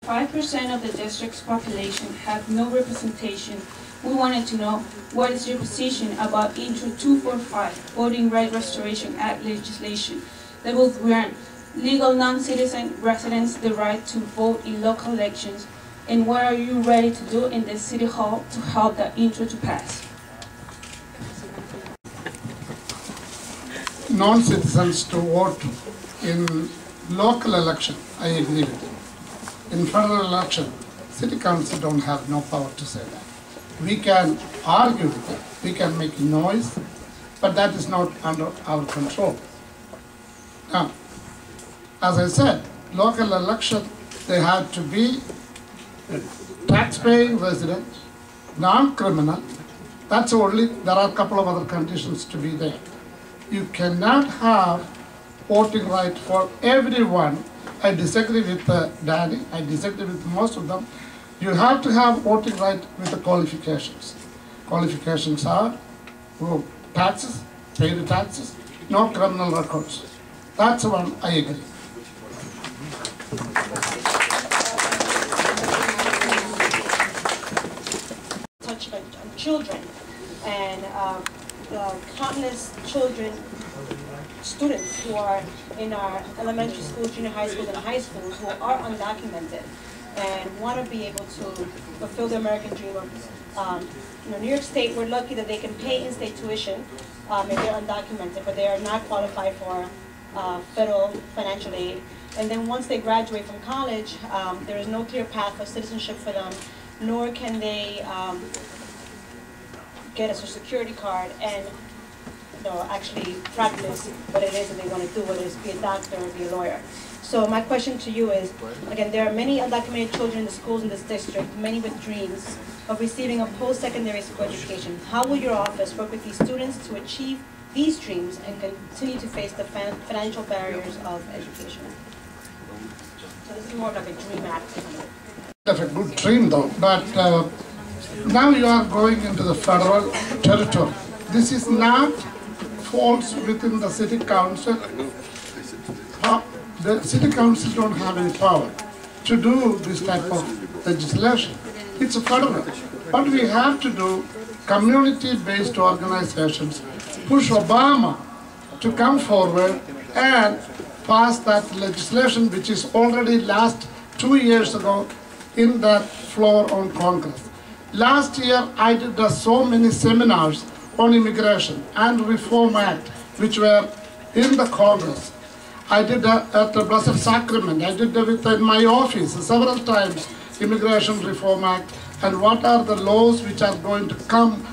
5% of the district's population have no representation. We wanted to know, what is your position about Intro 245, Voting Right Restoration Act legislation that will grant legal non-citizen residents the right to vote in local elections, and what are you ready to do in the City Hall to help the intro to pass? Non-citizens to vote in local election, I agree with you. In federal election, City Council don't have no power to say that. We can argue with it, we can make noise, but that is not under our control. Now, as I said, local election, they have to be tax-paying residents, non-criminal. That's only, there are a couple of other conditions to be there. You cannot have voting right for everyone. I disagree with Danny, I disagree with most of them. You have to have voting right with the qualifications. Qualifications are taxes, pay the taxes, no criminal records. That's one I agree. Touch on children and countless children, students who are in our elementary schools, junior high schools, and high schools who are undocumented and want to be able to fulfill the American dream of, New York State, we're lucky that they can pay in-state tuition if they're undocumented, but they are not qualified for federal financial aid. And then once they graduate from college, there is no clear path of citizenship for them, nor can they get a Social Security card and actually practice what it is that they want to do, whether it's be a doctor or be a lawyer. So my question to you is, again, there are many undocumented children in the schools in this district, many with dreams of receiving a post-secondary school education. How will your office work with these students to achieve these dreams and continue to face the financial barriers of education? So this is more of like a dream act. That's a good dream though, but now you are going into the federal territory. This is not falls within the city council. The city council don't have any power to do this type of legislation. It's a federal. What we have to do, community-based organizations, push Obama to come forward and pass that legislation, which is already last 2 years ago in that floor on Congress. Last year, I did so many seminars on immigration and Reform Act, which were in the Congress. I did at the Blessed Sacrament, I did in my office several times, Immigration Reform Act, and what are the laws which are going to come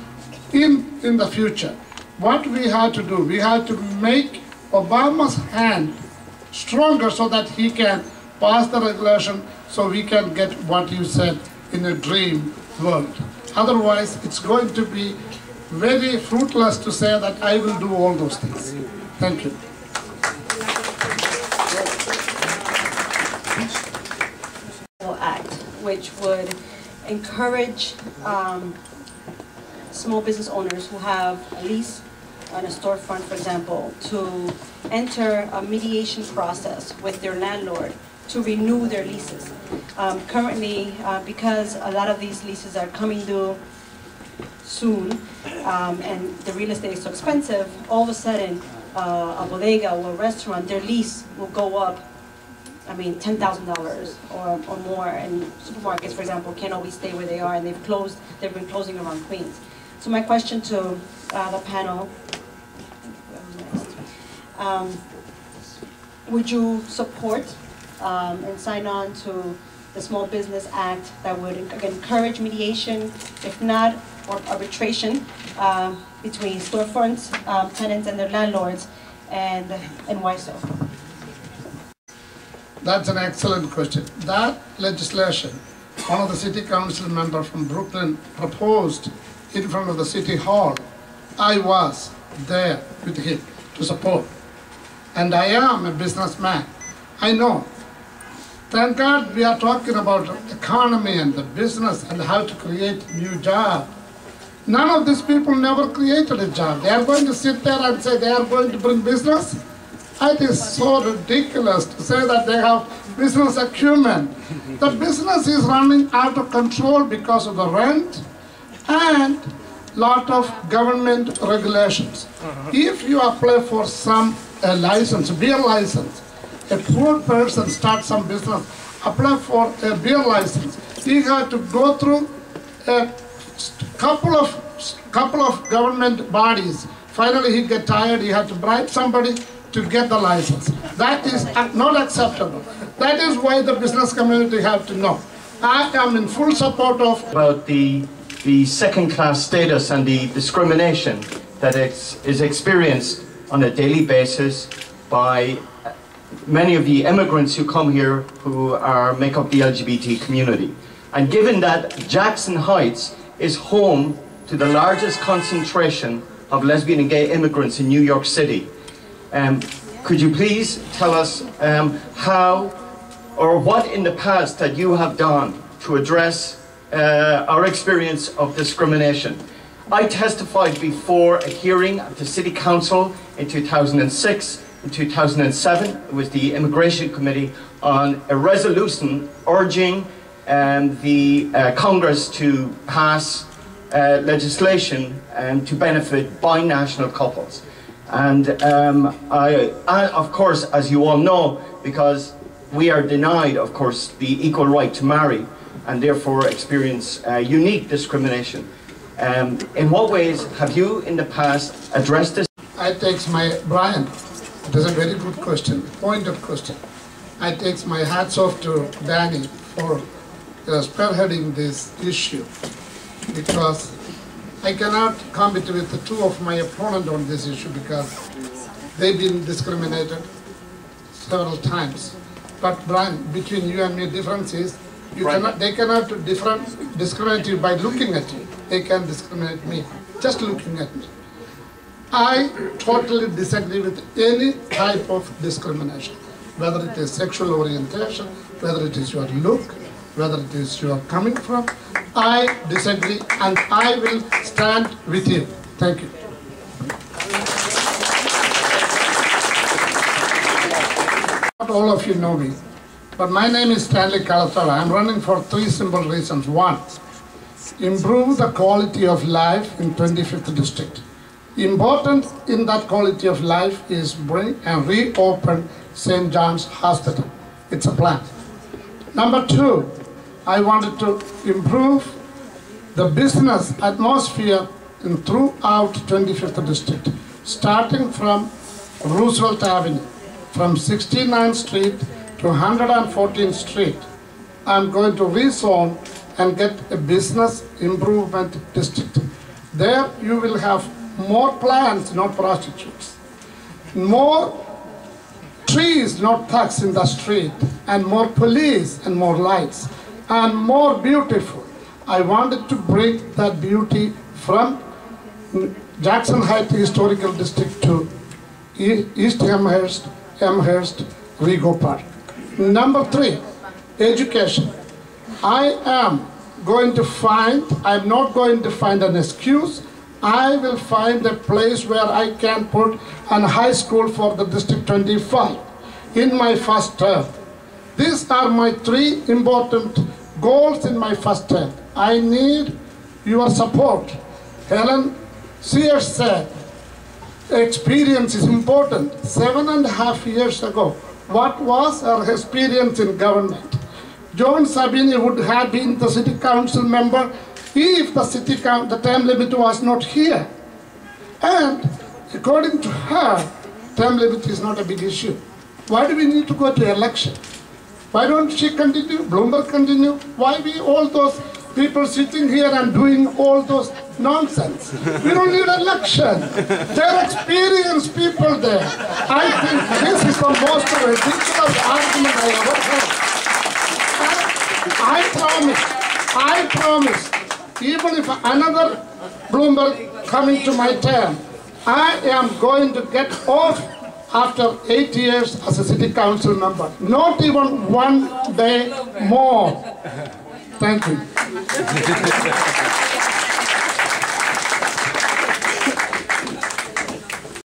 in the future. What we had to do, we had to make Obama's hand stronger so that he can pass the regulation so we can get what you said in a dream world. Otherwise, it's going to be very fruitless to say that I will do all those things. Thank you. Act, which would encourage small business owners who have a lease on a storefront, for example, to enter a mediation process with their landlord to renew their leases. Currently, because a lot of these leases are coming due soon, and the real estate is so expensive, all of a sudden, a bodega or a restaurant, their lease will go up, I mean, $10,000 or more, and supermarkets, for example, can't always stay where they are, and they've been closing around Queens. So my question to the panel, would you support and sign on to the Small Business Act that would encourage mediation, if not, or arbitration between storefronts, tenants and their landlords, and why so? That's an excellent question. That legislation, one of the city council members from Brooklyn proposed in front of the city hall. I was there with him to support. And I am a businessman. I know. Thank God we are talking about the economy and the business and how to create new jobs. None of these people never created a job. They are going to sit there and say they are going to bring business. It is so ridiculous to say that they have business acumen. The business is running out of control because of the rent and lot of government regulations. If you apply for some license, beer license, a poor person starts some business, apply for a beer license, he had to go through a couple of government bodies. Finally, he get tired, he had to bribe somebody to get the license. That is not acceptable. That is why the business community have to know. I am in full support of... About the second-class status and the discrimination that is experienced on a daily basis by many of the immigrants who come here who make up the LGBT community. And given that Jackson Heights is home to the largest concentration of lesbian and gay immigrants in New York City, could you please tell us how or what in the past that you have done to address our experience of discrimination? I testified before a hearing at the City Council in 2006. In 2007, it was the Immigration Committee on a resolution urging the Congress to pass legislation to benefit binational couples. And I, of course, as you all know, because we are denied, of course, the equal right to marry and therefore experience unique discrimination. In what ways have you in the past addressed this? I takes my, Brian, it is a very good question, pointed question. I takes my hats off to Danny for spearheading this issue, because I cannot compete with the two of my opponents on this issue because they've been discriminated several times. But Brian, between you and me, difference is they cannot discriminate you by looking at you. They can discriminate me just looking at me. I totally disagree with any type of discrimination, whether it is sexual orientation, whether it is your look, whether it is your coming from. I disagree and I will stand with you. Thank you. Not all of you know me, but my name is Stanley Kalathara. I'm running for three simple reasons. One, improve the quality of life in 25th District. Important in that quality of life is bring and reopen St. John's Hospital. It's a plan. Number two, I wanted to improve the business atmosphere throughout 25th District, starting from Roosevelt Avenue, from 69th Street to 114th Street. I'm going to rezone and get a business improvement district. There you will have more plants, not prostitutes, more trees, not thugs in the street, and more police and more lights, and more beautiful. I wanted to bring that beauty from Jackson Heights Historical District to East Amherst, Rego Park. Number three, education. I'm not going to find an excuse. I will find a place where I can put a high school for the District 25 in my first term. These are my three important goals in my first term. I need your support. Helen Sears said, experience is important. 7.5 years ago, what was her experience in government? John Sabini would have been the city council member if the term limit was not here. And according to her, term limit is not a big issue. Why do we need to go to election? Why don't she continue, Bloomberg continue? Why we all those people sitting here and doing all those nonsense? We don't need election. They're experienced people there. I think this is the most ridiculous argument I ever heard. I promise, even if another Bloomberg coming to my term, I am going to get off after 8 years as a city council member. Not even 1 day more. Thank you.